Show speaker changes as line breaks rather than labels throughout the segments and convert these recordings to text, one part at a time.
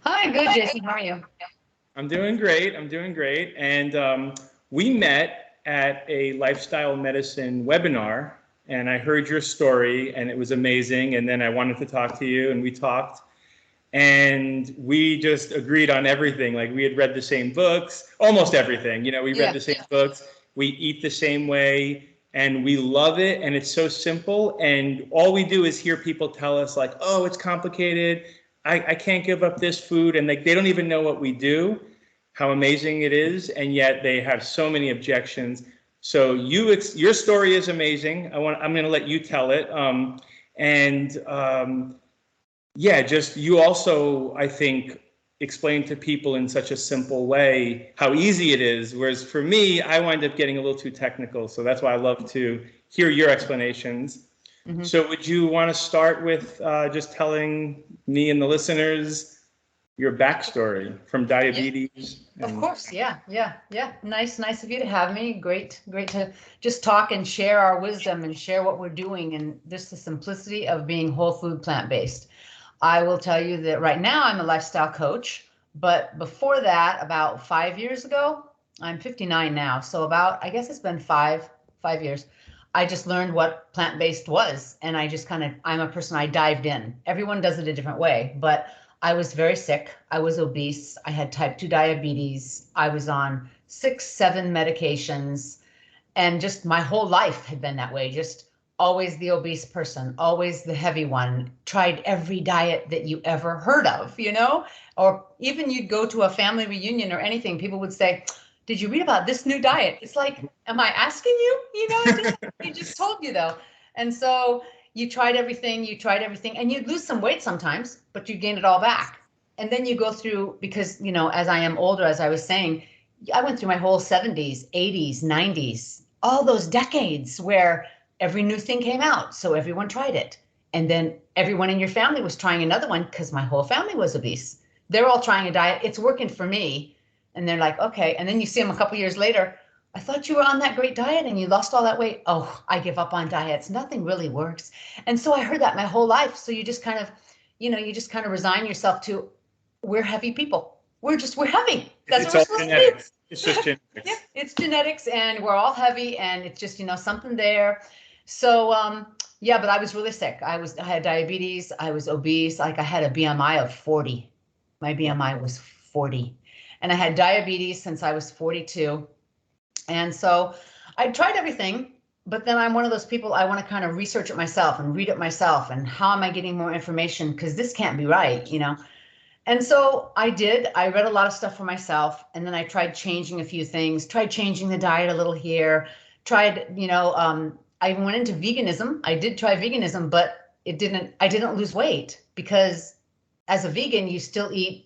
Hi, good, Jason. How are you?
I'm doing great. I'm doing great. And we met at a lifestyle medicine webinar, and I heard your story, and it was amazing. And then I wanted to talk to you, and we talked, and we just agreed on everything. Like we had read the same books, almost everything. We read
Yeah.
the same books. We eat the same way, and we love it. And it's so simple. And all we do is hear people tell us like, "Oh, it's complicated. I can't give up this food," and like they don't even know what we do, how amazing it is, and yet they have so many objections. So your story is amazing. I'm going to let you tell it. And Yeah, just you also, I think, explain to people in such a simple way how easy it is. Whereas for me, I wind up getting a little too technical. So that's why I love to hear your explanations.
Hmm.
So would you want to start with just telling me and the listeners your backstory from
Yeah,
diabetes
of
and
course. Yeah, yeah, yeah. Nice of you to have me. Great to just talk and share our wisdom and share what we're doing and just the simplicity of being whole food plant based. I will tell you that right now I'm a lifestyle coach, but before that, about 5 years ago, I'm 59 now. So about, I guess it's been five years. I just learned what plant-based was. And I just I'm a person, I dived in. Everyone does it a different way, but I was very sick. I was obese. I had type 2 diabetes. I was on 6, 7 medications. And just my whole life had been that way. Just always the obese person, always the heavy one, tried every diet that you ever heard of, or even you'd go to a family reunion or anything, people would say, did you read about this new diet? It's like, am I asking you? I just told you though. And so you tried everything, and you'd lose some weight sometimes, but you gain it all back. And then you go through, because, as I am older, as I was saying, I went through my whole 70s, 80s, 90s, all those decades where every new thing came out. So everyone tried it. And then everyone in your family was trying another one because my whole family was obese. They're all trying a diet. It's working for me. And they're like, okay. And then you see them a couple years later. I thought you were on that great diet and you lost all that weight. Oh, I give up on diets. Nothing really works. And so I heard that my whole life. So you just kind of resign yourself to, we're heavy people. We're heavy. That's what
it's
we're
all
supposed to be.
genetics. It's just
Yeah,
genetics.
it's genetics and we're all heavy and it's just, something there. So yeah, but I was really sick. I had diabetes, I was obese, like I had a BMI of 40. My BMI was 40. And I had diabetes since I was 42. And so I tried everything, but then I'm one of those people, I want to kind of research it myself and read it myself and how am I getting more information, because this can't be right. And so I did. I read a lot of stuff for myself, and then I tried changing a few things, tried changing the diet a little here, I even went into veganism. I did try veganism, but I didn't lose weight because as a vegan, you still eat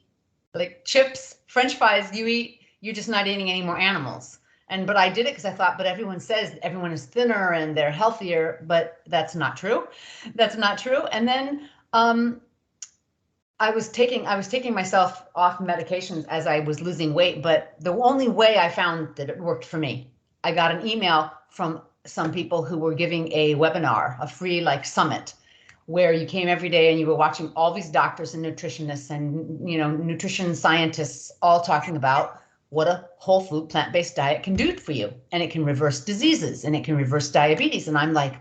like chips, French fries, you're just not eating any more animals. But I did it because I thought, but everyone says everyone is thinner and they're healthier, but that's not true. That's not true. And then I was taking myself off medications as I was losing weight, but the only way I found that it worked for me, I got an email from some people who were giving a webinar, a free like summit, where you came every day and you were watching all these doctors and nutritionists and nutrition scientists all talking about what a whole food plant-based diet can do for you, and it can reverse diseases and it can reverse diabetes. And I'm like,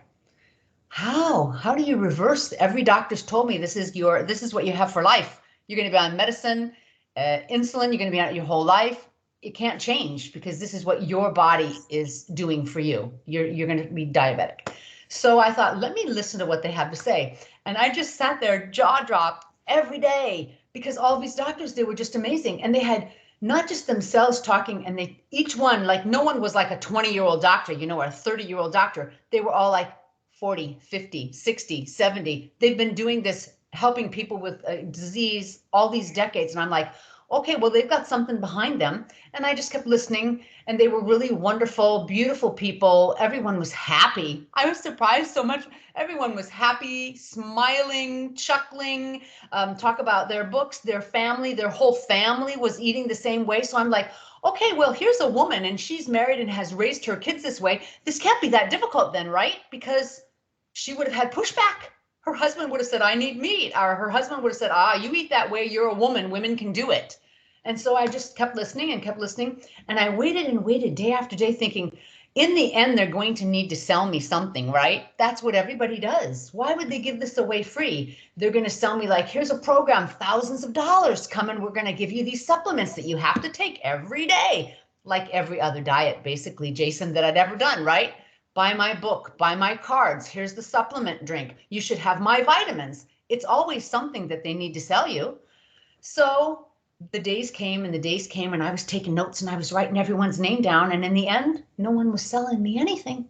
how do you reverse? Every doctor's told me this is what you have for life. You're going to be on medicine, insulin. You're going to be on it your whole life. It can't change because this is what your body is doing for you. You're going to be diabetic. So I thought, let me listen to what they have to say. And I just sat there, jaw dropped every day, because all these doctors, they were just amazing. And they had not just themselves talking, and they each one, like, no one was like a 20-year-old doctor, or a 30-year-old doctor. They were all like 40, 50, 60, 70. They've been doing this, helping people with disease all these decades. And I'm like, okay, well, they've got something behind them. And I just kept listening, and they were really wonderful, beautiful people. Everyone was happy. I was surprised so much. Everyone was happy, smiling, chuckling, talk about their books, their family, their whole family was eating the same way. So I'm like, okay, well, here's a woman and she's married and has raised her kids this way. This can't be that difficult then, right? Because she would have had pushback. her husband would have said, I need meat. Or her husband would have said, you eat that way. You're a woman. Women can do it. And so I just kept listening and kept listening. And I waited and waited day after day thinking, in the end, they're going to need to sell me something, right? That's what everybody does. Why would they give this away free? They're going to sell me like, here's a program, thousands of dollars, come and we're going to give you these supplements that you have to take every day, like every other diet, basically, Jason, that I'd ever done, right? Buy my book, buy my cards. Here's the supplement drink. You should have my vitamins. It's always something that they need to sell you. So the days came and the days came and I was taking notes and I was writing everyone's name down. And in the end, no one was selling me anything.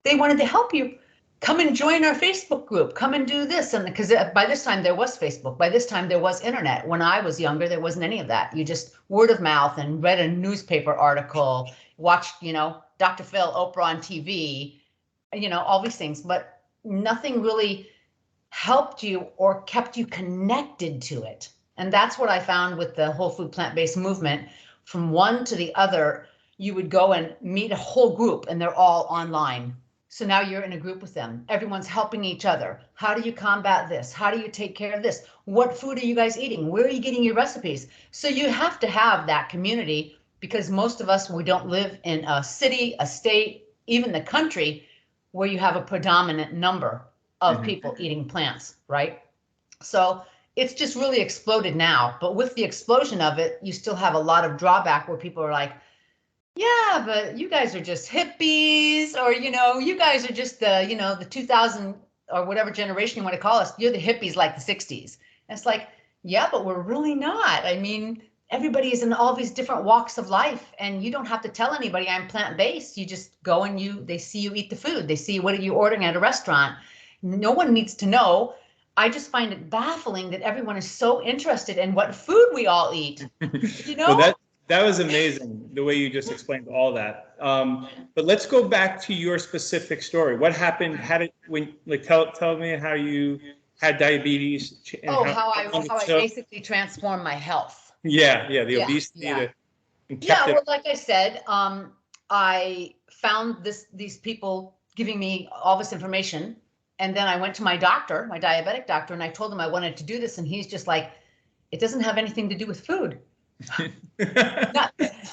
They wanted to help you. Come and join our Facebook group. Come and do this. And because by this time there was Facebook. By this time there was internet. When I was younger, there wasn't any of that. You just word of mouth and read a newspaper article, watched, Dr. Phil, Oprah on TV, all these things. But nothing really helped you or kept you connected to it. And that's what I found with the whole food plant-based movement. From one to the other, you would go and meet a whole group and they're all online. So now you're in a group with them. Everyone's helping each other. How do you combat this? How do you take care of this? What food are you guys eating? Where are you getting your recipes? So you have to have that community because most of us, we don't live in a city, a state, even the country where you have a predominant number of people eating plants, right? So it's just really exploded now. But with the explosion of it, you still have a lot of drawback where people are like, yeah, but you guys are just hippies, or, you guys are just the 2000 or whatever generation you want to call us. You're the hippies like the 60s. And it's like, yeah, but we're really not. I mean, everybody is in all these different walks of life and you don't have to tell anybody I'm plant-based. You just go and they see you eat the food. They see what are you ordering at a restaurant. No one needs to know. I just find it baffling that everyone is so interested in what food we all eat.
Well, that was amazing, the way you just explained all that. But let's go back to your specific story. What happened? Tell me how you had diabetes. And
how I basically transformed my health.
Yeah, the obesity.
Yeah. Well, like I said, I found these people giving me all this information. And then I went to my doctor, my diabetic doctor, and I told him I wanted to do this. And he's just like, it doesn't have anything to do with food.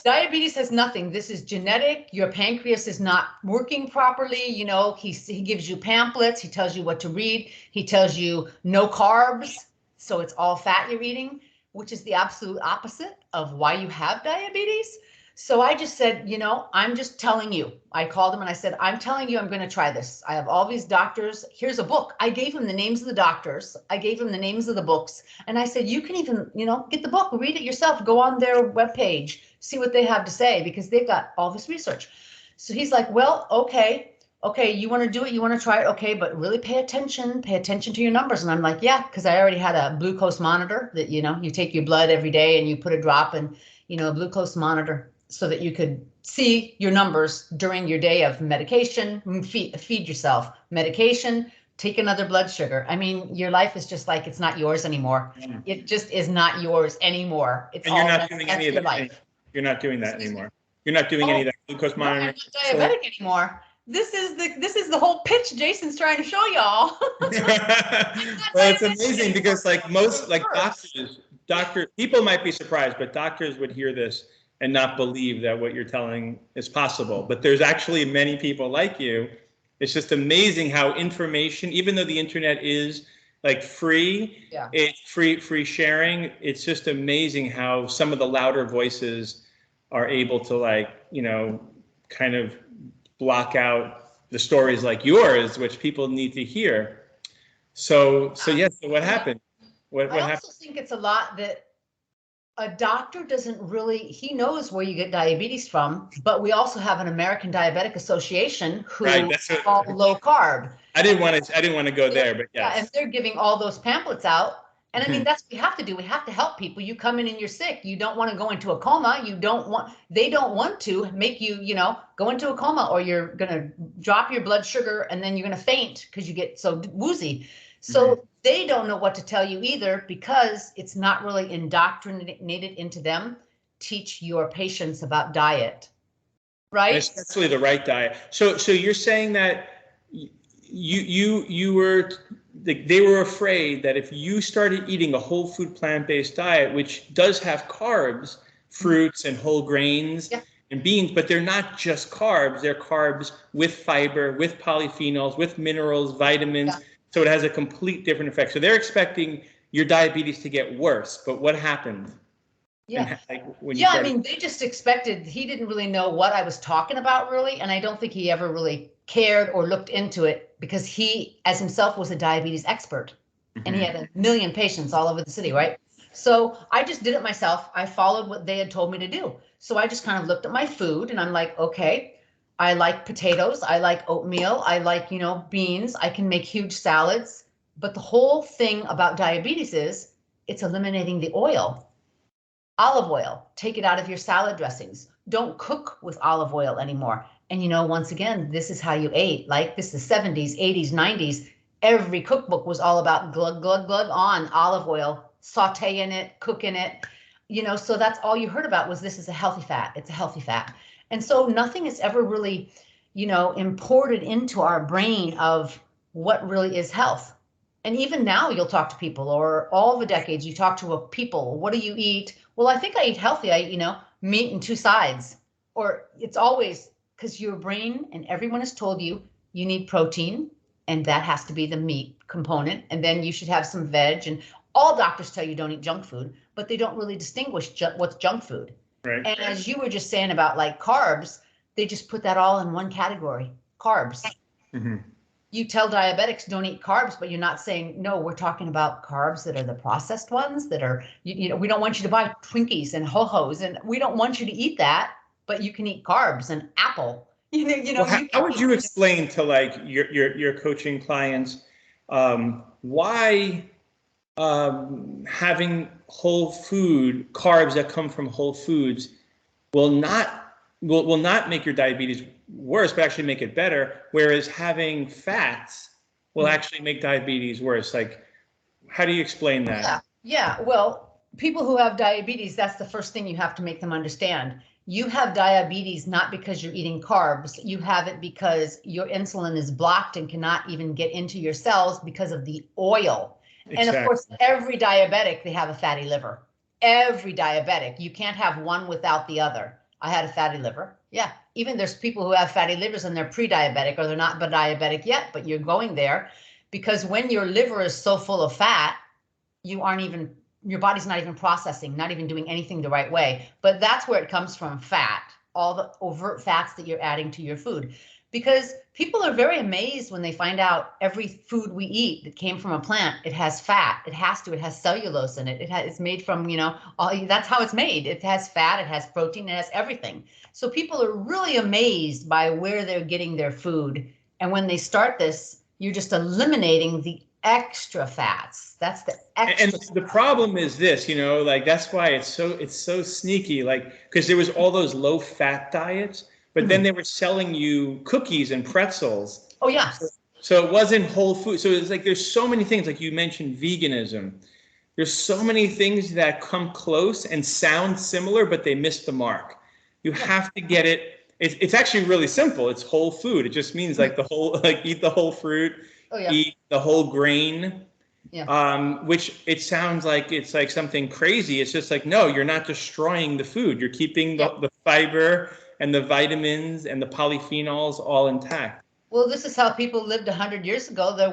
Diabetes has nothing. This is genetic. Your pancreas is not working properly. He gives you pamphlets. He tells you what to read. He tells you no carbs. So it's all fat you're eating, which is the absolute opposite of why you have diabetes. So I just said, I'm just telling you. I called him and I said, I'm telling you, I'm going to try this. I have all these doctors. Here's a book. I gave him the names of the doctors. I gave him the names of the books. And I said, you can even, get the book, read it yourself, go on their webpage, see what they have to say, because they've got all this research. So he's like, well, okay, you want to do it? You want to try it? Okay, but really pay attention to your numbers. And I'm like, yeah, because I already had a glucose monitor that, you take your blood every day and you put a drop in, a glucose monitor, so that you could see your numbers during your day of medication, feed yourself, medication, take another blood sugar. I mean, your life is just like, it's not yours anymore. Yeah. It just is not yours anymore.
And you're not doing any of that. You're not doing that anymore. You're not doing any of that glucose monitoring.
I'm not diabetic anymore. This is the whole pitch Jason's trying to show y'all.
Well, it's amazing because doctors, people might be surprised, but doctors would hear this and not believe that what you're telling is possible. But there's actually many people like you. It's just amazing how information, even though the internet is like free, it's free sharing. It's just amazing how some of the louder voices are able to kind of block out the stories like yours, which people need to hear. So what happened? What happened?
I also think it's a lot that a doctor doesn't really, he knows where you get diabetes from, but we also have an American Diabetic Association who is all low carb.
I didn't want to go there, but yes.
Yeah, and they're giving all those pamphlets out. And I mean, that's what we have to do. We have to help people. You come in and you're sick. You don't want to go into a coma. They don't want to make you, go into a coma, or you're going to drop your blood sugar and then you're going to faint because you get so woozy. So they don't know what to tell you either, because it's not really indoctrinated into them. Teach your patients about diet, right?
And especially the right diet. So you're saying that you were they were afraid that if you started eating a whole food plant-based diet, which does have carbs, fruits and whole grains
Yeah.
and beans, but they're not just carbs. They're carbs with fiber, with polyphenols, with minerals, vitamins.
Yeah.
So it has a complete different effect. So they're expecting your diabetes to get worse. But what happened?
Yeah.
When you
Yeah, I
started?
mean, they just expected, he didn't really know what I was talking about, really. And I don't think he ever really cared or looked into it because he, as himself, was a diabetes expert and he had a million patients all over the city, right? So I just did it myself. I followed what they had told me to do. So I just kind of looked at my food and I'm like, okay, I like potatoes. I like oatmeal. I like, beans. I can make huge salads. But the whole thing about diabetes is it's eliminating the oil. Olive oil, take it out of your salad dressings. Don't cook with olive oil anymore. And once again, this is how you ate. Like this is 70s, 80s, 90s. Every cookbook was all about glug, glug, glug on olive oil, saute in it, cook in it. So that's all you heard about was this is a healthy fat. It's a healthy fat. And so nothing is ever really, imported into our brain of what really is health. And even now you'll talk to people, or all the decades you talk to people, what do you eat? Well, I think I eat healthy. I eat, meat and two sides. Or it's always because your brain and everyone has told you you need protein, and that has to be the meat component. And then you should have some veg. And all doctors tell you don't eat junk food, but they don't really distinguish what's junk food.
Right.
And as you were just saying about like carbs, they just put that all in one category, carbs.
Mm-hmm.
You tell diabetics don't eat carbs, but you're not saying, no, we're talking about carbs that are the processed ones that are, we don't want you to buy Twinkies and Ho-Hos, and we don't want you to eat that, but you can eat carbs and apple.
How would you explain to like your coaching clients why having whole food carbs that come from whole foods will not make your diabetes worse, but actually make it better, whereas having fats will actually make diabetes worse? Like, how do you explain that?
Yeah. Well, people who have diabetes, that's the first thing you have to make them understand. You have diabetes not because you're eating carbs. You have it because your insulin is blocked and cannot even get into your cells because of the oil.
Exactly.
And of course, every diabetic, they have a fatty liver. Every diabetic, you can't have one without the other. I had a fatty liver. Yeah. Even there's people who have fatty livers and they're pre-diabetic or they're not diabetic yet, but you're going there because when your liver is so full of fat, your body's not even processing, not even doing anything the right way. But that's where it comes from, fat, all the overt fats that you're adding to your food. Because people are very amazed when they find out every food we eat that came from a plant, it has fat. It has cellulose in it. It's made from, that's how it's made. It has fat, it has protein, it has everything. So people are really amazed by where they're getting their food. And when they start this, you're just eliminating the extra fats. That's the extra.
And the problem is this, like that's why it's so sneaky, like because there was all those low fat diets, but then they were selling you cookies and pretzels.
Oh yeah.
So it wasn't whole food. So it's like there's so many things, like you mentioned veganism. There's so many things that come close and sound similar, but they miss the mark. You have to get it. It's actually really simple. It's whole food. It just means like eat the whole fruit, eat the whole grain. Yeah. Which it sounds like it's like something crazy. It's just like, no, you're not destroying the food. You're keeping the fiber and the vitamins and the polyphenols all intact.
Well, this is how people lived 100 years ago. The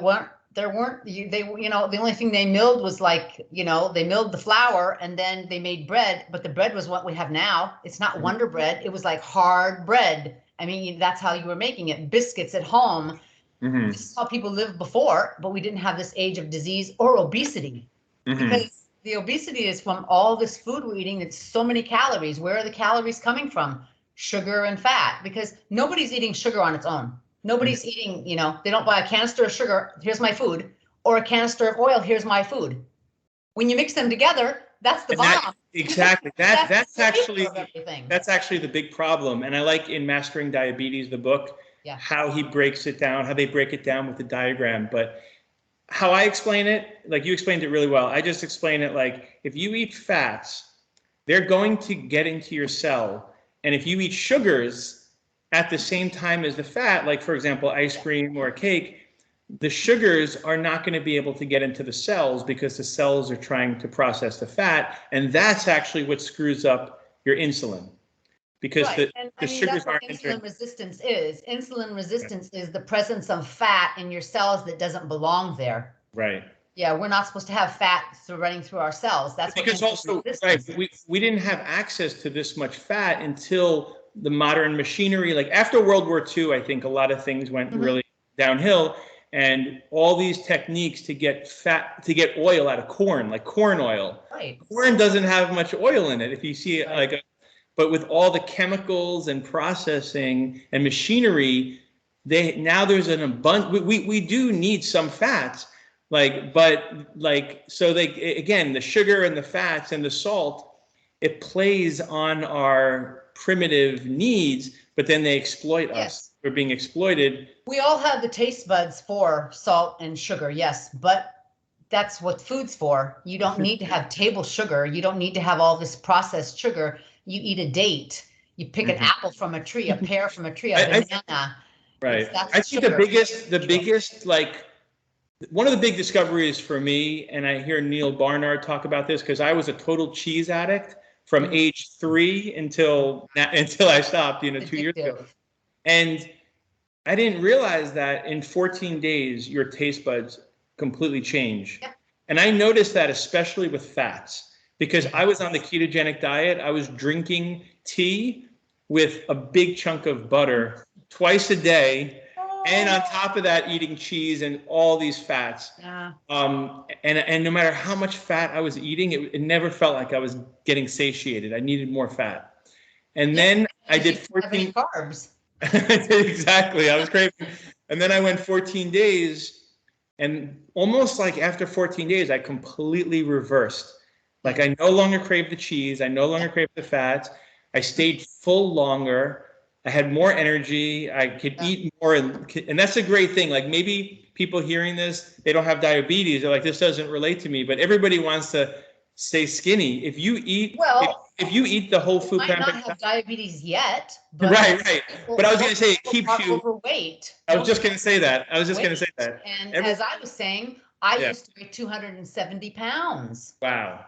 only thing they milled was like, they milled the flour and then they made bread, but the bread was what we have now. It's not Wonder Bread. It was like hard bread. I mean, that's how you were making it. Biscuits at home. Mm-hmm. This is how people lived before, but we didn't have this age of disease or obesity. Mm-hmm. Because the obesity is from all this food we're eating. It's so many calories. Where are the calories coming from? Sugar and fat, because nobody's eating sugar on its own. Nobody's eating, they don't buy a canister of sugar, here's my food, or a canister of oil, here's my food. When you mix them together, that's the bomb.
Exactly. That's actually the big problem. And I like in Mastering Diabetes, the book, how he breaks it down, how they break it down with the diagram. But how I explain it, like you explained it really well. I just explain it like if you eat fats, they're going to get into your cell. And if you eat sugars at the same time as the fat, like for example, ice cream or a cake, the sugars are not going to be able to get into the cells because the cells are trying to process the fat. And that's actually what screws up your insulin, because
Right.
the
And I mean,
sugars
that's what
aren't entering.
insulin resistance is. Insulin resistance is the presence of fat in your cells that doesn't belong there.
Right.
Yeah, we're not supposed to have fat running through our cells. That's what
Because
insulin
also, right,
resistance is.
we didn't have access to this much fat until the modern machinery. Like after World War II, I think a lot of things went really downhill, and all these techniques to get fat, to get oil out of corn, like corn oil.
Right.
Corn doesn't have much oil in it. If you see it
Right.
but with all the chemicals and processing and machinery, now there's an abundance. We do need some fats. So again, the sugar and the fats and the salt, it plays on our primitive needs, but then they exploit us.
Yes.
We're being exploited.
We all have the taste buds for salt and sugar, yes, but that's what food's for. You don't need to have table sugar. You don't need to have all this processed sugar. You eat a date. You pick an apple from a tree, a pear from a tree, a banana.
Right.
That's
I think
sugar.
the biggest, like, one of the big discoveries for me, and I hear Neil Barnard talk about this because I was a total cheese addict from age 3 until I stopped, 2 years ago. And I didn't realize that in 14 days, your taste buds completely change.
Yeah.
And I noticed that especially with fats, because I was on the ketogenic diet. I was drinking tea with a big chunk of butter twice a day. And on top of that, eating cheese and all these fats.
Yeah.
And no matter how much fat I was eating, it never felt like I was getting satiated. I needed more fat. And then I did 14
carbs.
Exactly. I was craving. And then I went 14 days, and almost like after 14 days, I completely reversed. Like I no longer craved the cheese. I no longer craved the fats. I stayed full longer. I had more energy. I could eat more. And that's a great thing. Like maybe people hearing this, they don't have diabetes. They're like, this doesn't relate to me. But everybody wants to stay skinny. If you eat, if you eat the whole food
plant, might not have diabetes yet.
But right. But I was going to say it keeps you
overweight.
I was just going to say that.
And as I was saying, I used to weigh 270 pounds.
Wow.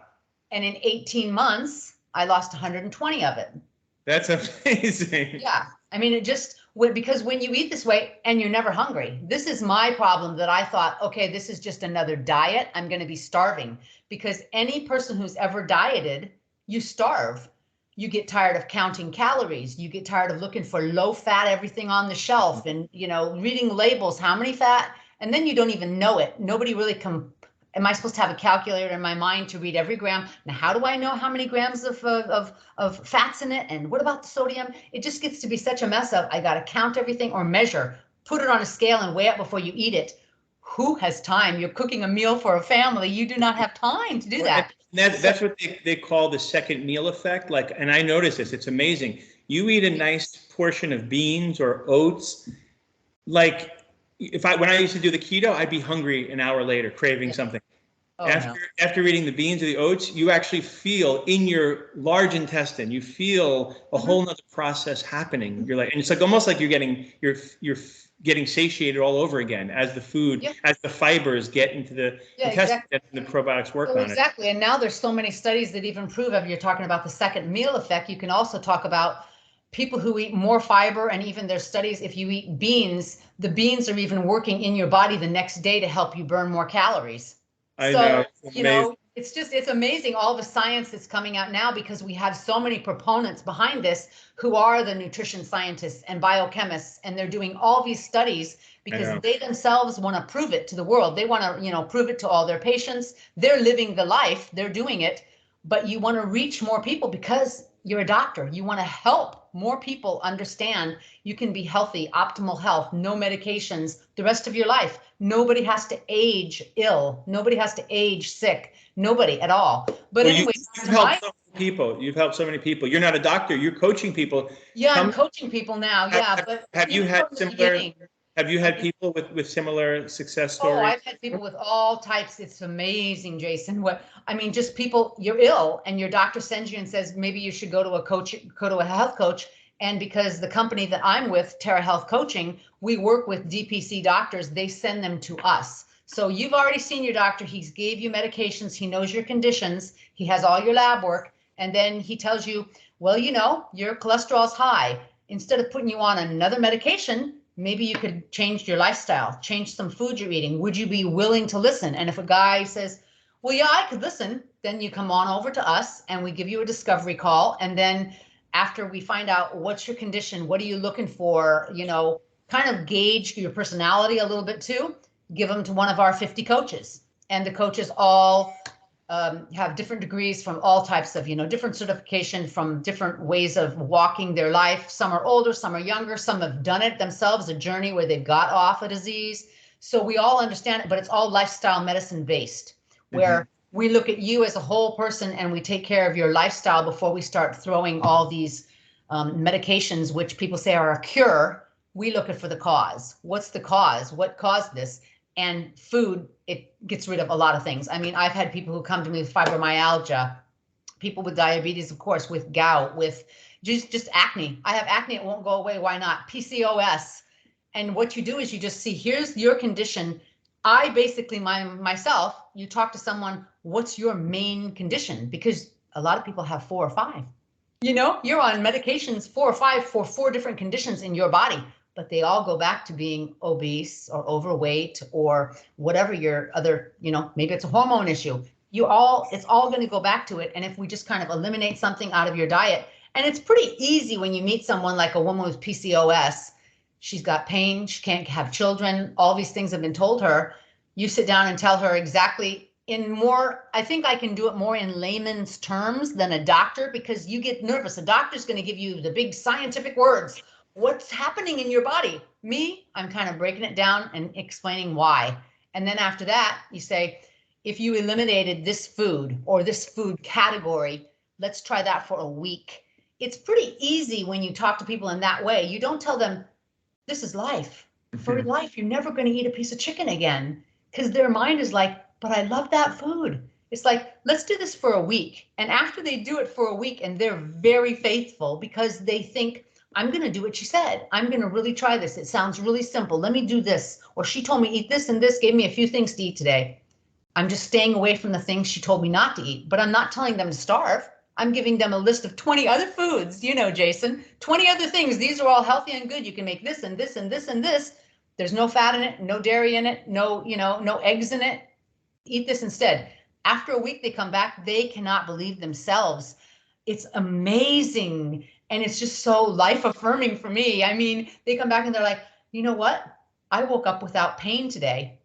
And in 18 months, I lost 120 of it.
That's amazing.
Yeah. I mean, because when you eat this way and you're never hungry, this is my problem that I thought, okay, this is just another diet. I'm going to be starving, because any person who's ever dieted, you starve. You get tired of counting calories. You get tired of looking for low fat everything on the shelf and, reading labels, how many fat, and then you don't even know it. Nobody really am I supposed to have a calculator in my mind to read every gram? Now, how do I know how many grams of fats in it? And what about the sodium? It just gets to be such a mess of, I got to count everything or measure, put it on a scale and weigh it before you eat it. Who has time? You're cooking a meal for a family. You do not have time to do that.
That's what they call the second meal effect. Like, and I notice this, it's amazing. You eat a nice portion of beans or oats. Like when I used to do the keto, I'd be hungry an hour later, craving something. After eating the beans or the oats, you actually feel in your large intestine, you feel a whole nother process happening. You're like, and it's like almost like you're getting satiated all over again as the food, as the fibers get into the intestine and the probiotics work on it.
Exactly. And now there's so many studies that even prove, if you're talking about the second meal effect, you can also talk about people who eat more fiber, and even there's studies, if you eat beans, the beans are even working in your body the next day to help you burn more calories.
I know.
It's amazing all the science that's coming out now, because we have so many proponents behind this who are the nutrition scientists and biochemists, and they're doing all these studies because they themselves want to prove it to the world. They want to, prove it to all their patients. They're living the life, they're doing it, but you want to reach more people because you're a doctor. You want to help more people understand you can be healthy, optimal health, no medications the rest of your life. Nobody has to age ill. Nobody has to age sick. Nobody at all. But anyway,
you've helped so many people. You've helped so many people. You're not a doctor. You're coaching people.
Yeah, I'm coaching people now.
Have you had similar? Have you had people with similar success stories?
Oh, I've had people with all types. It's amazing, Jason. Just people, you're ill and your doctor sends you and says, maybe you should go to a health coach. And because the company that I'm with, Terra Health Coaching, we work with DPC doctors. They send them to us. So you've already seen your doctor. He's gave you medications. He knows your conditions. He has all your lab work. And then he tells you, well, you know, your cholesterol's high. Instead of putting you on another medication, maybe you could change your lifestyle, change some food you're eating. Would you be willing to listen? And if a guy says, well, yeah, I could listen, then you come on over to us and we give you a discovery call. And then after we find out what's your condition, what are you looking for, you know, kind of gauge your personality a little bit too, give them to one of our 50 coaches. And the coaches all have different degrees from all types of, you know, different certification from different ways of walking their life. Some are older, some are younger, some have done it themselves, a journey where they've got off a disease. So we all understand it, but it's all lifestyle medicine based, where we look at you as a whole person and we take care of your lifestyle before we start throwing all these medications, which people say are a cure. We look at for the cause. What's the cause? What caused this? And food, it gets rid of a lot of things. I mean, I've had people who come to me with fibromyalgia, people with diabetes, of course, with gout, with just acne. I have acne, it won't go away. Why not? PCOS. And what you do is you just see, here's your condition. I basically, myself, you talk to someone, what's your main condition? Because a lot of people have 4 or 5. You know, you're on medications 4 or 5 for 4 different conditions in your body, but they all go back to being obese or overweight or whatever your other, you know, maybe it's a hormone issue. It's all going to go back to it. And if we just kind of eliminate something out of your diet, and it's pretty easy when you meet someone like a woman with PCOS, she's got pain, she can't have children, all these things have been told her. You sit down and tell her exactly in more, I think I can do it more in layman's terms than a doctor, because you get nervous. A doctor's going to give you the big scientific words. What's happening in your body? Me, I'm kind of breaking it down and explaining why. And then after that, you say, if you eliminated this food or this food category, let's try that for a week. It's pretty easy when you talk to people in that way. You don't tell them, this is life. For life, you're never going to eat a piece of chicken again, because their mind is like, but I love that food. It's like, let's do this for a week. And after they do it for a week and they're very faithful because they think, I'm going to do what she said. I'm going to really try this. It sounds really simple. Let me do this. Or she told me eat this and this, gave me a few things to eat today. I'm just staying away from the things she told me not to eat, but I'm not telling them to starve. I'm giving them a list of 20 other foods, you know, Jason, 20 other things. These are all healthy and good. You can make this and this and this and this. There's no fat in it, no dairy in it, no eggs in it. Eat this instead. After a week, they come back. They cannot believe themselves. It's amazing. And it's just so life affirming for me. I mean, they come back and they're like, you know what? I woke up without pain today.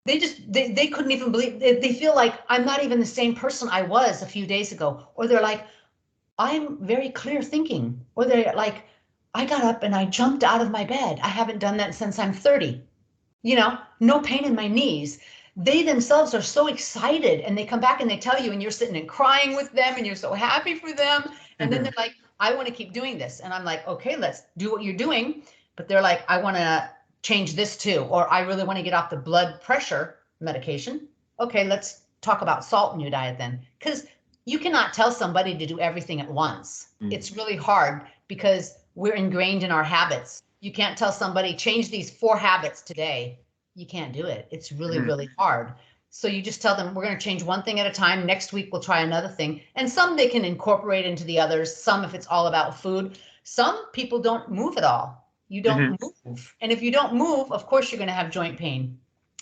They couldn't even believe, they feel like I'm not even the same person I was a few days ago. Or they're like, I'm very clear thinking. Or they're like, I got up and I jumped out of my bed. I haven't done that since I'm 30. You know, no pain in my knees. They themselves are so excited, and they come back and they tell you, and you're sitting and crying with them and you're so happy for them. And then they're like, I want to keep doing this. And I'm like, okay, let's do what you're doing. But they're like, I want to change this too, or I really want to get off the blood pressure medication. Okay, let's talk about salt in your diet then. Because you cannot tell somebody to do everything at once. It's really hard because we're ingrained in our habits. You can't tell somebody, change these 4 habits today. You can't do it. It's really, really hard. So you just tell them, we're going to change one thing at a time. Next week, we'll try another thing. And some they can incorporate into the others. Some, if it's all about food. Some people don't move at all. You don't move. And if you don't move, of course, you're going to have joint pain.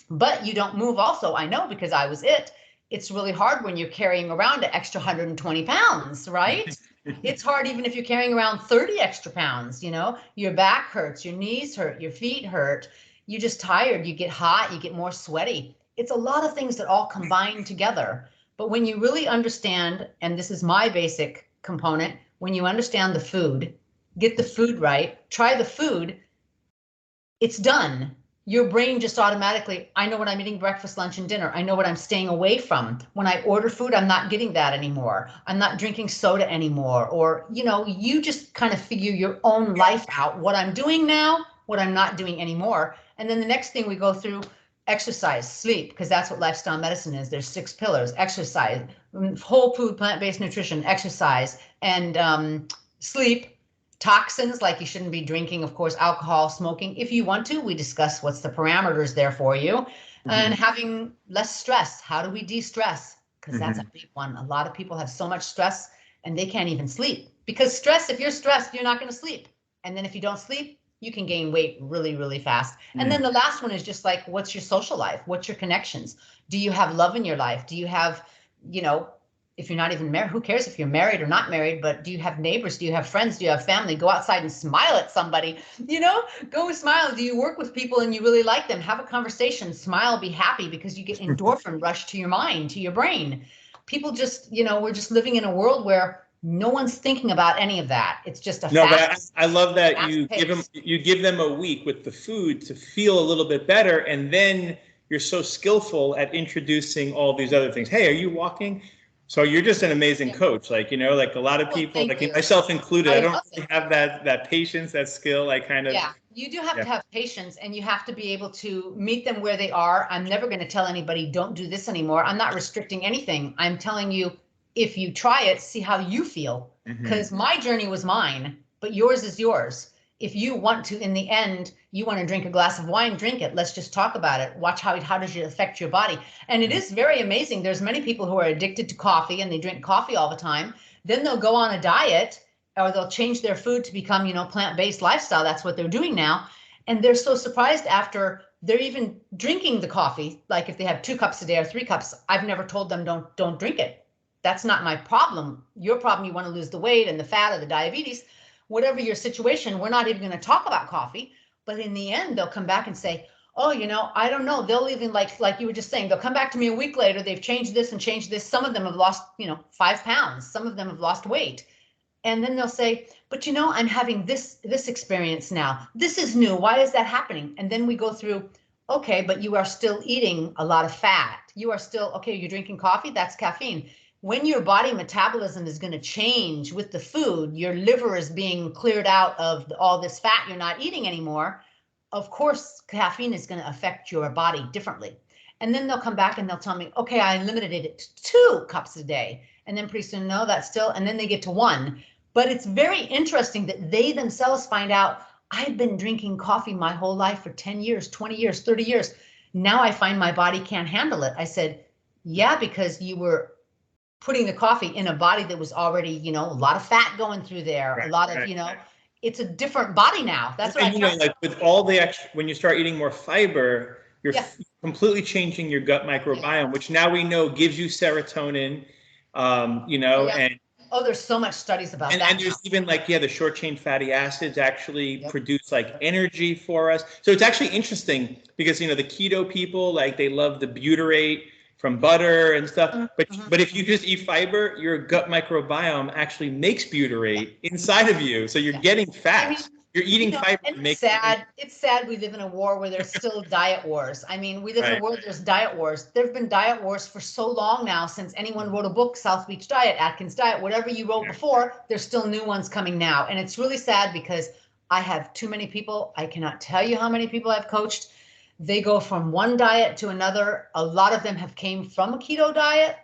But you don't move also. I know, because I was it. It's really hard when you're carrying around an extra 120 pounds, right? It's hard even if you're carrying around 30 extra pounds, you know, your back hurts, your knees hurt, your feet hurt. You're just tired. You get hot, you get more sweaty. It's a lot of things that all combine together. But when you really understand, and this is my basic component, when you understand the food, get the food right, try the food, it's done. Your brain just automatically, I know what I'm eating breakfast, lunch, and dinner. I know what I'm staying away from. When I order food, I'm not getting that anymore. I'm not drinking soda anymore. Or, you know, you just kind of figure your own life out, what I'm doing now, what I'm not doing anymore. And then the next thing we go through, exercise, sleep, because that's what lifestyle medicine is. There's 6 pillars: exercise, whole food, plant-based nutrition, exercise, and sleep. toxins, like you shouldn't be drinking, of course, alcohol, smoking. If you want to, we discuss what's the parameters there for you. And having less stress. How do we de-stress? Because that's a big one. A lot of people have so much stress and they can't even sleep. Because stress, if you're stressed, you're not going to sleep. And then if you don't sleep, you can gain weight really, really fast. And then the last one is just like, what's your social life? What's your connections? Do you have love in your life? Do you have, you know, if you're not even married, who cares if you're married or not married, but do you have neighbors? Do you have friends? Do you have family? Go outside and smile at somebody, you know, go smile. Do you work with people and you really like them? Have a conversation, smile, be happy, because you get endorphin rush to your mind, to your brain. People just, you know, we're just living in a world where no one's thinking about any of that. It's just a
but I love that you give them a week with the food to feel a little bit better. And then you're so skillful at introducing all these other things. Hey, are you walking? So you're just an amazing coach. Like, you know, like a lot of people, like myself included, I don't really have that patience, that skill. I kind of.
Yeah, you do have to have patience, and you have to be able to meet them where they are. I'm never going to tell anybody, don't do this anymore. I'm not restricting anything. I'm telling you, if you try it, see how you feel. Because my journey was mine, but yours is yours. If you want to, in the end, you want to drink a glass of wine, drink it. Let's just talk about it. Watch how does it affect your body. And it is very amazing. There's many people who are addicted to coffee and they drink coffee all the time. Then they'll go on a diet or they'll change their food to become, you know, plant-based lifestyle. That's what they're doing now. And they're so surprised after they're even drinking the coffee. Like if they have 2 cups a day or 3 cups, I've never told them don't drink it. That's not my problem. Your problem, you want to lose the weight and the fat or the diabetes. Whatever your situation, we're not even going to talk about coffee, but in the end, they'll come back and say, oh, you know, I don't know. They'll even like you were just saying, they'll come back to me a week later. They've changed this and changed this. Some of them have lost, you know, 5 pounds. Some of them have lost weight. And then they'll say, but you know, I'm having this experience now. This is new. Why is that happening? And then we go through, okay, but you are still eating a lot of fat. You are still, okay, you're drinking coffee. That's caffeine. When your body metabolism is going to change with the food, your liver is being cleared out of all this fat you're not eating anymore. Of course, caffeine is going to affect your body differently. And then they'll come back and they'll tell me, okay, I limited it to 2 cups a day. And then pretty soon, no, that's still, and then they get to 1. But it's very interesting that they themselves find out, I've been drinking coffee my whole life for 10 years, 20 years, 30 years. Now I find my body can't handle it. I said, yeah, because you were putting the coffee in a body that was already, you know, a lot of fat going through there, a lot of, you know, it's a different body now. That's what
you know, like with all the extra, when you start eating more fiber, you're completely changing your gut microbiome, which now we know gives you serotonin, you know, and
oh, there's so much studies about that.
And there's even like, the short chain fatty acids actually produce like energy for us. So it's actually interesting because, you know, the keto people, like they love the butyrate from butter and stuff. But if you just eat fiber, your gut microbiome actually makes butyrate inside of you. So you're getting fat. I mean, you're eating fiber.
And it's sad. It's sad we live in a war where there's still diet wars. I mean, we live in a world there's diet wars. There have been diet wars for so long now since anyone wrote a book, South Beach Diet, Atkins Diet, whatever you wrote before, there's still new ones coming now. And it's really sad because I have too many people. I cannot tell you how many people I've coached. They go from one diet to another. A lot of them have came from a keto diet.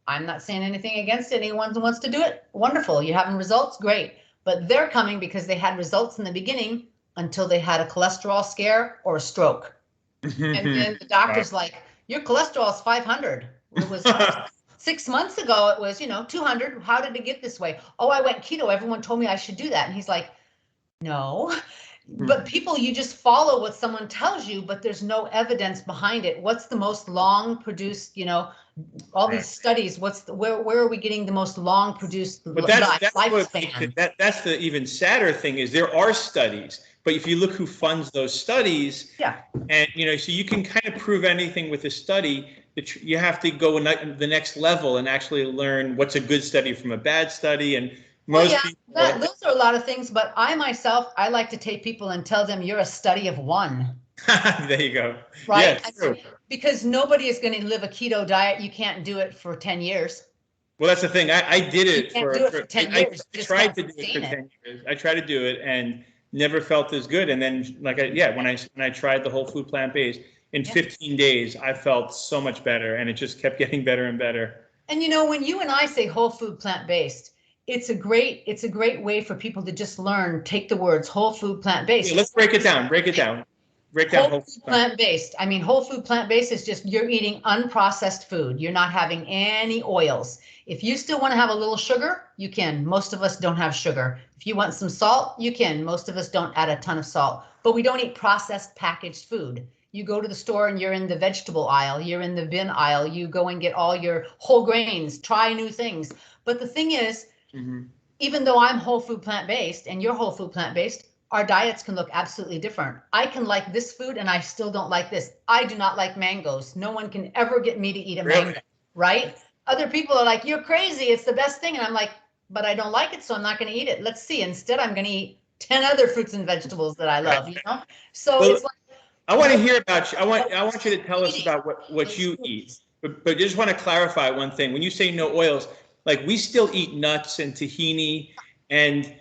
I'm not saying anything against it. Anyone who wants to do it, wonderful. You're having results, great. But they're coming because they had results in the beginning until they had a cholesterol scare or a stroke. And then the doctor's like, your cholesterol is 500. It was 6 months ago, it was, 200. How did it get this way? Oh, I went keto. Everyone told me I should do that. And he's like, no. But people, you just follow what someone tells you, but there's no evidence behind it. What's the most long produced, all these studies, where are we getting the most long produced lifespan?
That's the even sadder thing is there are studies, but if you look who funds those studies, and so you can kind of prove anything with a study, you have to go the next level and actually learn what's a good study from a bad study. And most people,
those are a lot of things, but I like to take people and tell them you're a study of one.
There you go.
Right? Yeah, because nobody is going to live a keto diet. You can't do it for 10 years.
Well, that's the thing. I did it
for 10 years.
I tried to do it for 10 years. I tried to do it and never felt as good. And then when I tried the whole food plant-based, in 15 days, I felt so much better, and it just kept getting better and better.
And when you and I say whole food plant-based, it's a great way for people to just learn, take the words whole food, plant-based.
Yeah, let's break it down. Break it down. Break down
Whole food plant-based. I mean, whole food plant-based is just you're eating unprocessed food. You're not having any oils. If you still want to have a little sugar, you can. Most of us don't have sugar. If you want some salt, you can. Most of us don't add a ton of salt, but we don't eat processed packaged food. You go to the store and you're in the vegetable aisle, you're in the bin aisle, you go and get all your whole grains, try new things. But the thing is, even though I'm whole food plant-based and you're whole food plant-based, our diets can look absolutely different. I can like this food and I still don't like this. I do not like mangoes. No one can ever get me to eat a mango, right? Other people are like, you're crazy, it's the best thing. And I'm like, but I don't like it, so I'm not going to eat it. Let's see. Instead, I'm going to eat 10 other fruits and vegetables that I love, you know? So
Well,
it's like,
I want to hear about you. I want you to tell us about what you eat. But just want to clarify one thing. When you say no oils, like we still eat nuts and tahini, and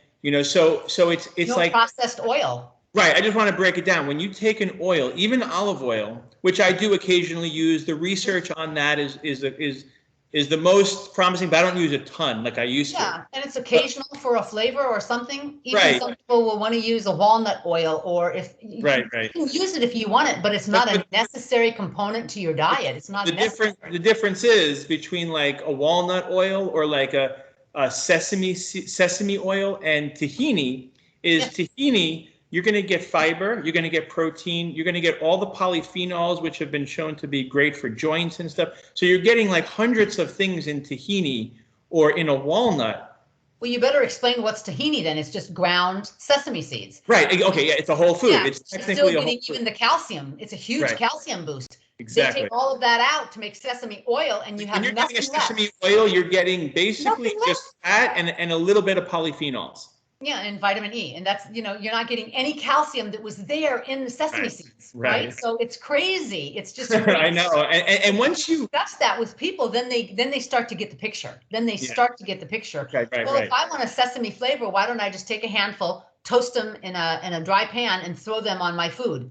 so it's
no
like
processed oil.
Right. I just want to break it down. When you take an oil, even olive oil, which I do occasionally use, the research on that is the most promising, but I don't use a ton like I used to.
Yeah, and it's occasional for a flavor or something. Even
Right.
some people will want to use a walnut oil, or if you can use it if you want it, but it's not a necessary component to your diet. It's not necessary.
The difference is between like a walnut oil or like a sesame oil and tahini is tahini. You're going to get fiber, you're going to get protein, you're going to get all the polyphenols, which have been shown to be great for joints and stuff. So you're getting like hundreds of things in tahini or in a walnut.
Well, you better explain what's tahini then. It's just ground sesame seeds.
Right. Okay. Yeah. It's a whole food.
Yeah,
it's technically
still
a whole
getting
food.
even the calcium. It's a huge calcium boost.
Exactly.
They take all of that out to make sesame oil, and you have
when you're
nothing
getting a
left.
sesame oil, you're getting basically just fat and a little bit of polyphenols.
Yeah, and vitamin E. And that's, you're not getting any calcium that was there in the sesame seeds, right? So it's crazy. It's just crazy.
I know. And once you
discuss that with people, then they start to get the picture. Then they start to get the picture. If I want a sesame flavor, why don't I just take a handful, toast them in a dry pan and throw them on my food?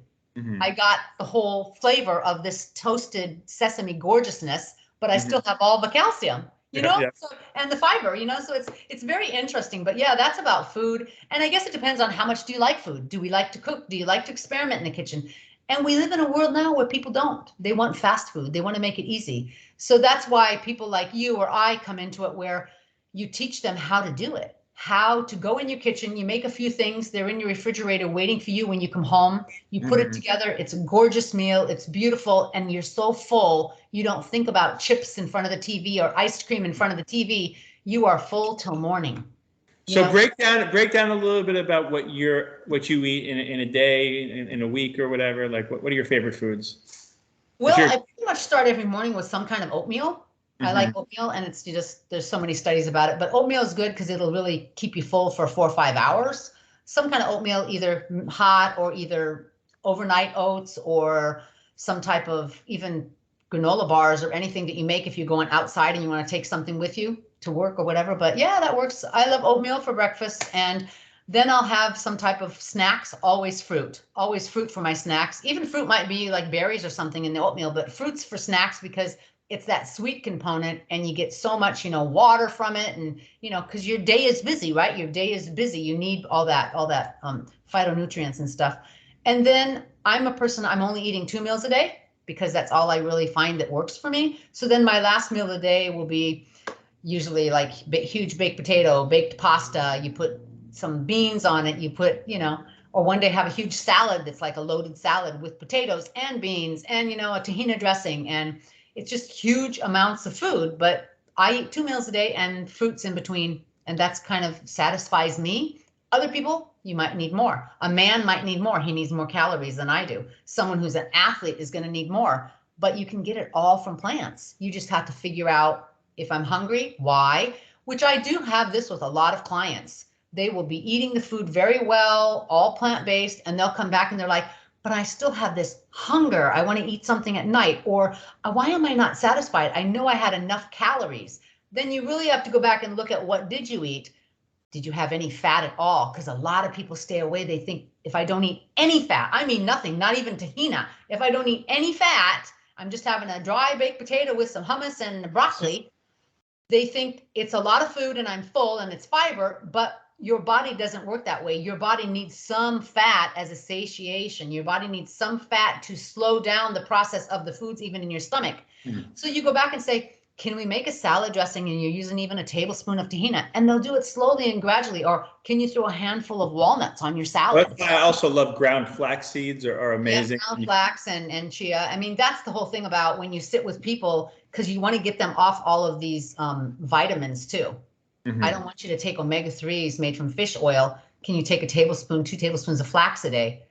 I got the whole flavor of this toasted sesame gorgeousness, but I still have all the calcium. So, and the fiber, so it's very interesting. But yeah, that's about food. And I guess it depends on how much do you like food? Do we like to cook? Do you like to experiment in the kitchen? And we live in a world now where people don't. They want fast food. They want to make it easy. So that's why people like you or I come into it, where you teach them how to do it, how to go in your kitchen. You make a few things. They're in your refrigerator waiting for you when you come home. You put it together. It's a gorgeous meal. It's beautiful. And you're so full. You don't think about chips in front of the TV or ice cream in front of the TV. You are full till morning.
So break down a little bit about what you eat in a day, in a week or whatever. Like what are your favorite foods?
Well, I pretty much start every morning with some kind of oatmeal. I like oatmeal, and it's there's so many studies about it, but oatmeal is good because it'll really keep you full for 4 or 5 hours. Some kind of oatmeal, either hot or either overnight oats or some type of even granola bars or anything that you make if you're going outside and you want to take something with you to work or whatever. But yeah, that works. I love oatmeal for breakfast, and then I'll have some type of snacks, always fruit for my snacks. Even fruit might be like berries or something in the oatmeal, but fruits for snacks because it's that sweet component and you get so much, water from it. And, because your day is busy, right? Your day is busy. You need all that phytonutrients and stuff. And then I'm a person, I'm only eating 2 meals a day because that's all I really find that works for me. So then my last meal of the day will be usually like huge baked potato, baked pasta. You put some beans on it. You put, or one day have a huge salad that's like a loaded salad with potatoes and beans and, a tahini dressing. And it's just huge amounts of food, but I eat 2 meals a day and fruits in between. And that's kind of satisfies me. Other people, you might need more. A man might need more. He needs more calories than I do. Someone who's an athlete is going to need more, but you can get it all from plants. You just have to figure out if I'm hungry, why, which I do have this with a lot of clients. They will be eating the food very well, all plant-based, and they'll come back and they're like, but I still have this hunger. I want to eat something at night, or why am I not satisfied? I know I had enough calories. Then you really have to go back and look at what did you eat? Did you have any fat at all? Because a lot of people stay away. They think if I don't eat any fat, I mean nothing, not even tahina. If I don't eat any fat, I'm just having a dry baked potato with some hummus and broccoli. They think it's a lot of food and I'm full and it's fiber, but your body doesn't work that way. Your body needs some fat as a satiation. Your body needs some fat to slow down the process of the foods, even in your stomach.
Mhm.
So you go back and say, can we make a salad dressing and you're using even a tablespoon of tahina? And they'll do it slowly and gradually. Or can you throw a handful of walnuts on your salad?
That's why I also love ground flax seeds are
Yeah,
amazing.
ground flax and chia. I mean, that's the whole thing about when you sit with people, because you want to get them off all of these vitamins too. I don't want you to take omega-3s made from fish oil. Can you take a tablespoon, 2 tablespoons of flax a day?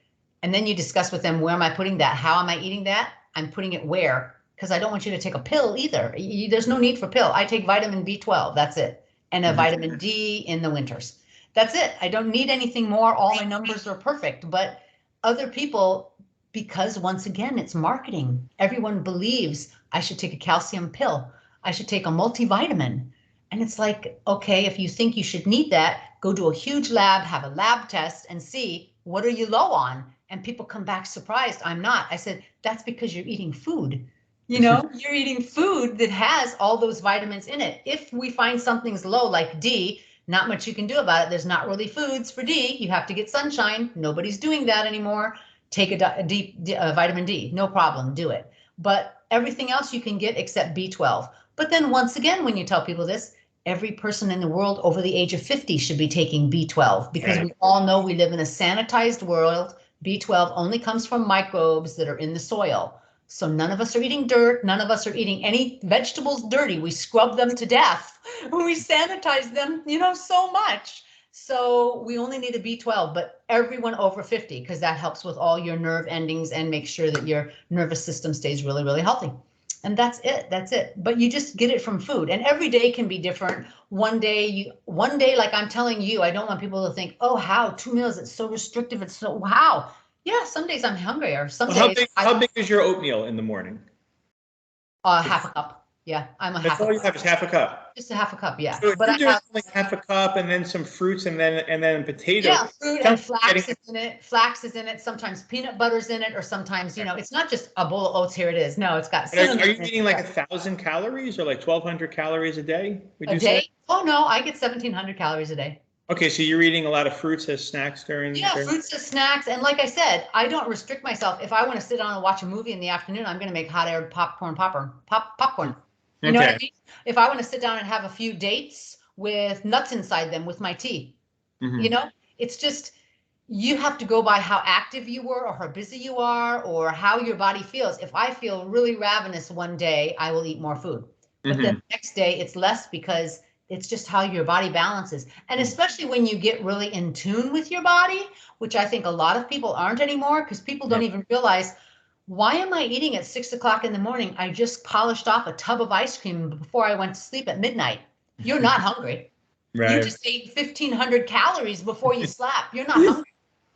And then you discuss with them, where am I putting that? How am I eating that? I'm putting it where? Because I don't want you to take a pill either. There's no need for pill. I take vitamin B12, that's it. And a vitamin D in the winters. That's it. I don't need anything more. All my numbers are perfect. But other people, because once again, it's marketing. Everyone believes I should take a calcium pill. I should take a multivitamin. And it's like, okay, if you think you should need that, go to a huge lab, have a lab test and see, what are you low on? And people come back surprised. I'm not. I said, that's because you're eating food. You're eating food that has all those vitamins in it. If we find something's low, like D, not much you can do about it. There's not really foods for D. You have to get sunshine. Nobody's doing that anymore. Take a vitamin D, no problem, do it. But everything else you can get except B12. But then once again, when you tell people this, every person in the world over the age of 50 should be taking B12, because we all know we live in a sanitized world. B12 only comes from microbes that are in the soil. So none of us are eating dirt. None of us are eating any vegetables dirty. We scrub them to death. We sanitize them, so much. So we only need a B12, but everyone over 50, because that helps with all your nerve endings and make sure that your nervous system stays really, really healthy. And that's it. But you just get it from food, and every day can be different. One day, like I'm telling you, I don't want people to think, oh, how 2 meals, it's so restrictive, it's so, how. Yeah, some days I'm hungry, or some
Well,
days
how big is your oatmeal in the morning?
Half a cup. Yeah, I'm a
That's
half a
all you
cup.
have is half a cup.
Just a half a cup, yeah.
So if
But
you're
I
doing
have,
like half a cup and then some fruits and then potatoes.
yeah, fruit and
sounds like
flax
getting-
is in it. Flax is in it. Sometimes peanut butter's in it, or sometimes, it's not just a bowl of oats. Here it is. No, it's got cinnamon.
Are you
in it.
eating like 1,000 calories or like 1,200 calories a day? Would you say?
Oh no, I get 1,700 calories a day.
Okay, so you're eating a lot of fruits as snacks during.
Yeah, fruits as snacks. And like I said, I don't restrict myself. If I want to sit down and watch a movie in the afternoon, I'm going to make hot air popcorn. You know what I mean? If I want to sit down and have a few dates with nuts inside them with my tea, it's just, you have to go by how active you were, or how busy you are, or how your body feels. If I feel really ravenous one day, I will eat more food. But then the next day it's less, because it's just how your body balances. And especially when you get really in tune with your body, which I think a lot of people aren't anymore, because people don't even realize, why am I eating at 6 o'clock in the morning? I just polished off a tub of ice cream before I went to sleep at midnight. You're not hungry.
Right.
You just ate 1,500 calories before you slept. You're not hungry,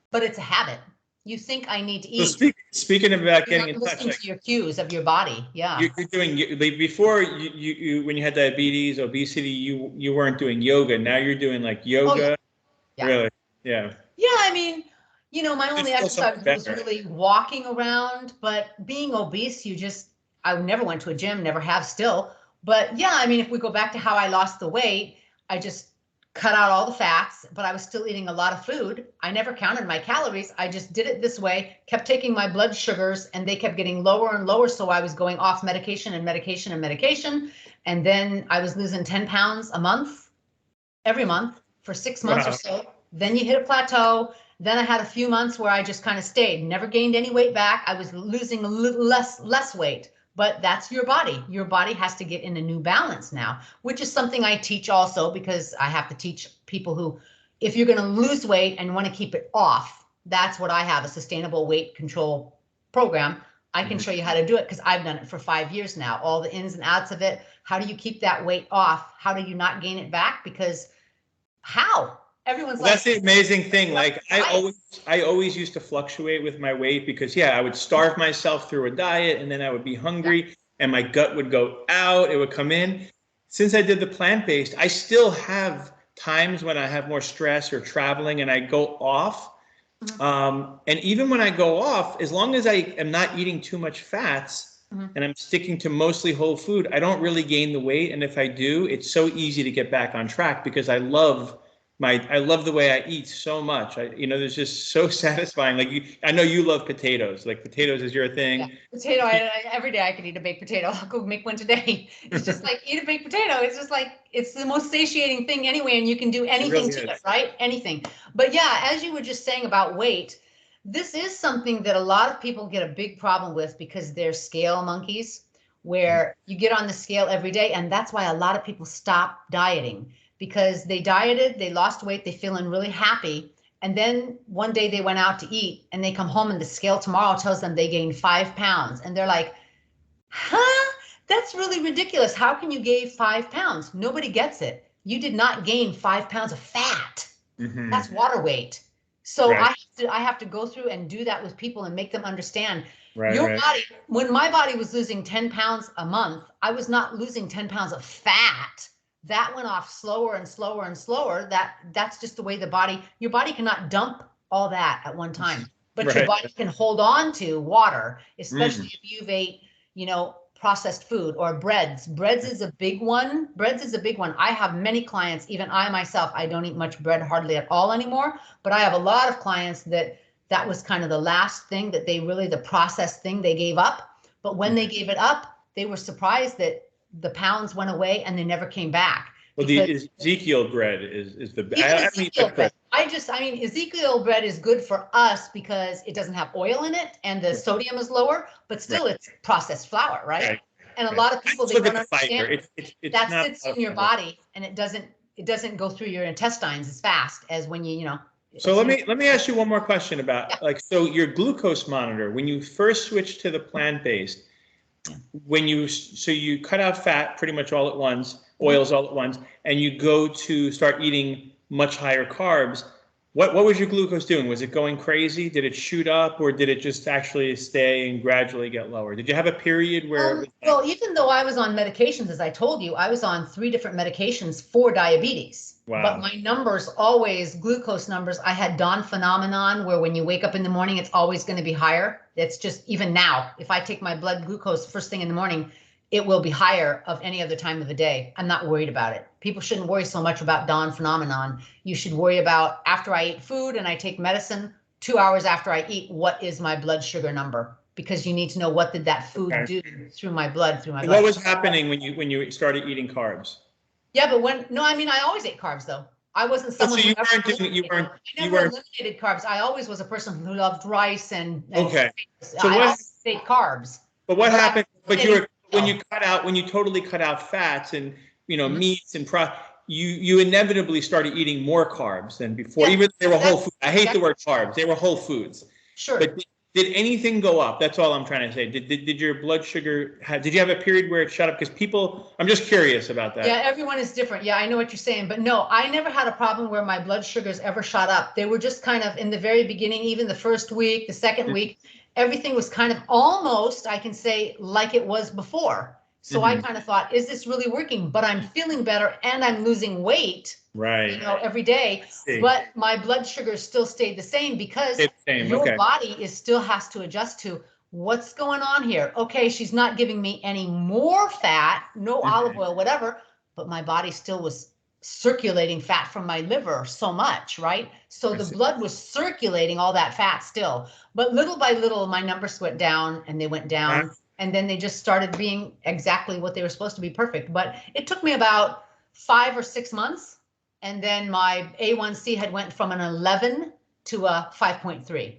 but it's a habit. You think I need to eat.
So speaking about
You're
getting
not
in touch,
listening to your cues of your body. Yeah.
you're doing like before you when you had diabetes, obesity, you weren't doing yoga. Now you're doing like yoga.
Yeah.
Really? Yeah.
Yeah, I mean, my only
Just feel
exercise was
better.
really walking around, but being obese, I never went to a gym, never have still. But yeah, I mean, if we go back to how I lost the weight, I just cut out all the fats, but I was still eating a lot of food. I never counted my calories. I just did it this way, kept taking my blood sugars, and they kept getting lower and lower. So I was going off medication and medication and medication. And then I was losing 10 pounds a month, every month for 6 months or so. Then you hit a plateau. Then I had a few months where I just kind of stayed, never gained any weight back. I was losing a little less weight, but that's your body. Your body has to get in a new balance now, which is something I teach also, because I have to teach people who, if you're going to lose weight and want to keep it off, that's what I have, a sustainable weight control program. I can show you how to do it, because I've done it for 5 years now, all the ins and outs of it. How do you keep that weight off? How do you not gain it back? Because how? Everyone's like,
That's the amazing thing. Like I always used to fluctuate with my weight because I would starve myself through a diet and then I would be hungry and my gut would go out, it would come in. Since I did the plant-based, I still have times when I have more stress or traveling and I go off. And even when I go off, as long as I am not eating too much fats, and I'm sticking to mostly whole food, I don't really gain the weight. And if I do, it's so easy to get back on track because I love the way I eat so much. There's just so satisfying. Like I know you love potatoes. Like potatoes is your thing.
Yeah. Potato, every day I could eat a baked potato. I'll go make one today. It's just like eat a baked potato. It's just like, it's the most satiating thing anyway, and you can do anything to it, right? Anything. But yeah, as you were just saying about weight, this is something that a lot of people get a big problem with because they're scale monkeys, where you get on the scale every day. And that's why a lot of people stop dieting, because they dieted, they lost weight, they feeling really happy. And then one day they went out to eat and they come home and the scale tomorrow tells them they gained 5 pounds. And they're like, huh? That's really ridiculous. How can you gain 5 pounds? Nobody gets it. You did not gain 5 pounds of fat. That's water weight. So I have to go through and do that with people and make them understand your body. When my body was losing 10 pounds a month, I was not losing 10 pounds of fat. That went off slower and slower and slower. That's just the way your body cannot dump all that at one time, but your body can hold on to water, especially if you've ate, processed food or breads. Breads is a big one. I have many clients, even I myself, I don't eat much bread hardly at all anymore, but I have a lot of clients that was kind of the last thing that the processed thing they gave up. But when they gave it up, they were surprised that the pounds went away and they never came back.
Well, the Ezekiel bread is the best.
Ezekiel bread. Ezekiel bread is good for us because it doesn't have oil in it and the sodium is lower, but still it's processed flour, right? And a lot of people, they don't understand that sits in your body and it doesn't go through your intestines as fast as when
So let me ask you one more question about so your glucose monitor, when you first switched to the plant-based, when you cut out fat pretty much all at once, oils all at once, and you go to start eating much higher carbs, what was your glucose doing? Was it going crazy? Did it shoot up, or did it just actually stay and gradually get lower? Did you have a period where
well, even though I was on medications, as I told you, I was on 3 different medications for diabetes.
Wow.
But my numbers always, glucose numbers, I had dawn phenomenon where when you wake up in the morning, it's always going to be higher. It's just, even now, if I take my blood glucose first thing in the morning, it will be higher of any other time of the day. I'm not worried about it. People shouldn't worry so much about dawn phenomenon. You should worry about after I eat food and I take medicine, 2 hours after I eat, what is my blood sugar number? Because you need to know what did that food do through my blood,
What was happening when you started eating carbs?
Yeah, but I always ate carbs though. I wasn't someone who never eliminated carbs. I always was a person who loved rice and
okay.
So I ate carbs.
But what happened? But when you totally cut out fats and meats and you inevitably started eating more carbs than before. Even though they were whole foods. I hate the word carbs. They were whole foods.
Sure.
But did anything go up? That's all I'm trying to say. Did your blood sugar did you have a period where it shot up? Because I'm just curious about that.
Yeah, everyone is different. Yeah, I know what you're saying. But no, I never had a problem where my blood sugars ever shot up. They were just kind of in the very beginning, even the first week, the second week, everything was kind of almost, I can say, like it was before. So I kind of thought, is this really working? But I'm feeling better and I'm losing weight, every day. But my blood sugar still stayed the same because your body still has to adjust to what's going on here. Okay, she's not giving me any more fat, no olive oil, whatever, but my body still was circulating fat from my liver so much, right? So the blood was circulating all that fat still. But little by little, my numbers went down and they went down. And then they just started being exactly what they were supposed to be, perfect. But it took me about 5 or 6 months. And then my A1C had went from an 11 to a 5.3.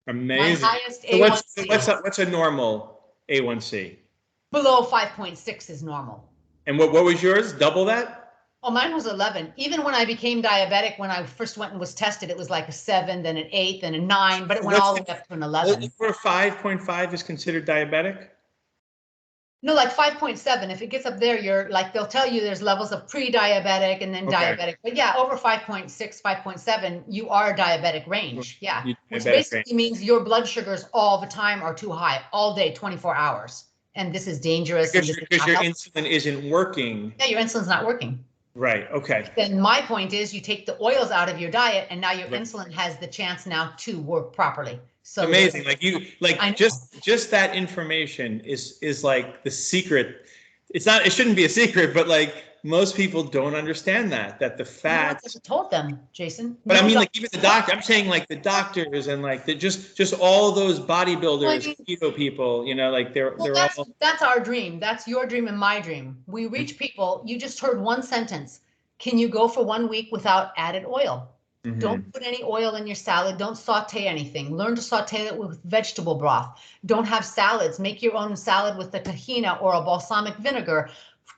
Amazing.
My highest A1C.
So what's a normal A1C?
Below 5.6 is normal.
And what was yours? Double that?
Oh, mine was 11. Even when I became diabetic, when I first went and was tested, it was like a 7, then an 8, then a 9, but it went all the way up to an 11.
Over 5.5 is considered diabetic?
No, like 5.7. If it gets up there, you're like, they'll tell you there's levels of pre-diabetic and then diabetic. But yeah, over 5.6, 5.7, you are diabetic range. Yeah, which basically means your blood sugars all the time are too high, all day, 24 hours. And this is dangerous.
Because your insulin isn't working.
Yeah, your insulin's not working.
Right. Okay.
Then my point is you take the oils out of your diet and now your insulin has the chance now to work properly. So
amazing. Like you,
I
like
know.
just that information is like the secret. It's not, it shouldn't be a secret, but like most people don't understand that the
No one's
fats.
ever told them, Jason.
But I
No
mean, like
doctor.
even the doctor, I'm saying like the doctors and like the just all those bodybuilders, keto people, you know, like
Well,
they're all.
that's our dream. That's your dream and my dream. We reach people. You just heard one sentence. Can you go for 1 week without added oil? Don't put any oil in your salad. Don't saute anything. Learn to saute it with vegetable broth. Don't have salads. Make your own salad with a tahina or a balsamic vinegar.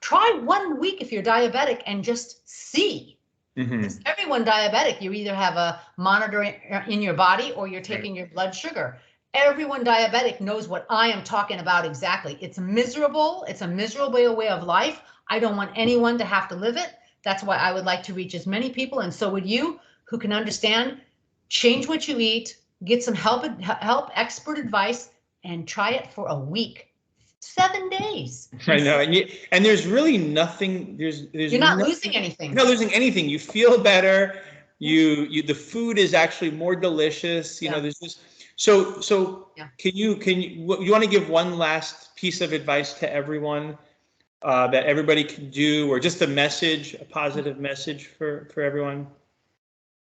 Try 1 week if you're diabetic and just see. Because everyone diabetic, you either have a monitor in your body or you're taking your blood sugar. Everyone diabetic knows what I am talking about exactly. It's miserable. It's a miserable way of life. I don't want anyone to have to live it. That's why I would like to reach as many people, and so would you, who can understand, change what you eat, get some help, expert advice, and try it for a week. 7 days.
I know, and there's really nothing. You're
not losing anything.
You're not losing anything. You feel better. The food is actually more delicious. You know, there's this. So can you want to give one last piece of advice to everyone that everybody can do, or just a positive message for everyone?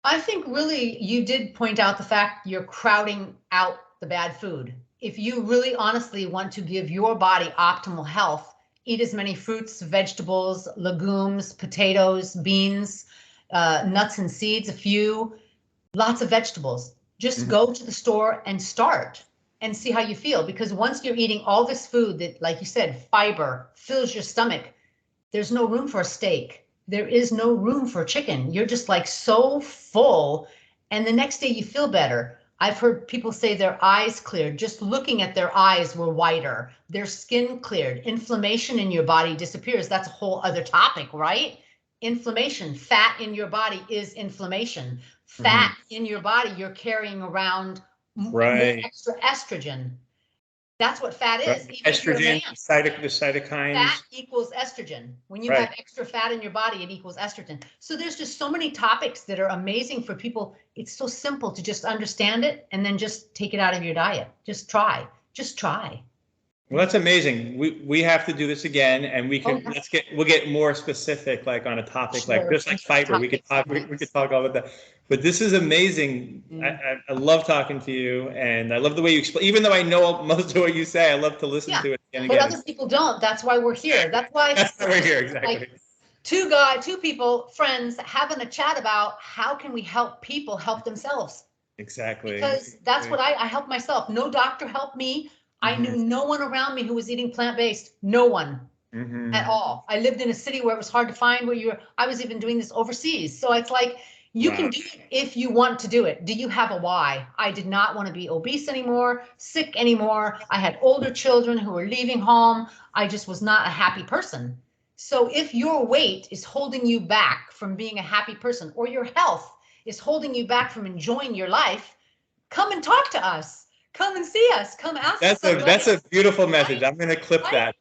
I think really you did point out the fact you're crowding out the bad food. If you really honestly want to give your body optimal health, eat as many fruits, vegetables, legumes, potatoes, beans, nuts and seeds, lots of vegetables. Just go to the store and start and see how you feel. Because once you're eating all this food that, like you said, fiber, fills your stomach, there's no room for a steak. There is no room for chicken. You're just like so full. And the next day you feel better. I've heard people say their eyes cleared. Just looking at their eyes were whiter. Their skin cleared. Inflammation in your body disappears. That's a whole other topic, right? Inflammation, fat in your body is inflammation. Fat in your body, you're carrying around more extra estrogen. That's what fat is.
Estrogen, the cytokines.
Fat equals estrogen. When you have extra fat in your body, it equals estrogen. So there's just so many topics that are amazing for people. It's so simple to just understand it and then just take it out of your diet. Just try.
Well, that's amazing. We have to do this again, and we'll get more specific, like on a topic like just like fiber. We could talk all about that. But this is amazing. I love talking to you, and I love the way you explain. Even though I know most of what you say, I love to listen to it again.
But other people don't. That's why we're here. That's why
we're here. Exactly.
Like, two people, friends, having a chat about how can we help people help themselves.
Exactly.
Because that's what I help myself. No doctor helped me. I knew no one around me who was eating plant-based. No one at all. I lived in a city where it was hard to find I was even doing this overseas. So it's like, you can do it if you want to do it. Do you have a why? I did not want to be obese anymore, sick anymore. I had older children who were leaving home. I just was not a happy person. So if your weight is holding you back from being a happy person, or your health is holding you back from enjoying your life, come and talk to us. Come and see us. Come ask us.
That's a beautiful message. I'm going to clip that.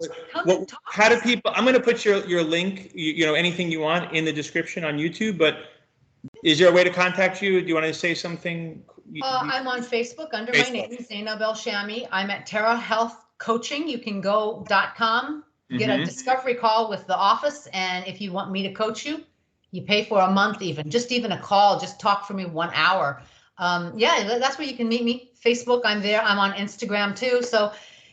How do people? I'm going to put your link, anything you want in the description on YouTube. But is there a way to contact you? Do you want to say something?
I'm on Facebook under my name, Zaynub Elshamy. I'm at Terra Health Coaching. You can go.com, get a discovery call with the office, and if you want me to coach you, you pay for a month even a call. Just talk for me 1 hour. That's where you can meet me. Facebook, I'm there. I'm on Instagram too. So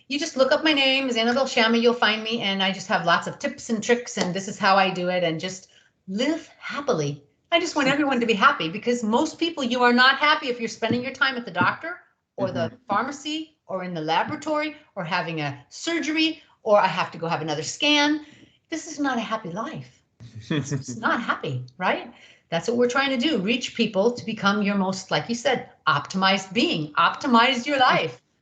you just look up my name, Zaynub Elshamy, you'll find me. And I just have lots of tips and tricks, and this is how I do it, and just live happily. I just want everyone to be happy, because most people, you are not happy if you're spending your time at the doctor or the pharmacy or in the laboratory or having a surgery, or I have to go have another scan. This is not a happy life. It's not happy, right? That's what we're trying to do. Reach people to become your most, like you said, optimized being. Optimize your life.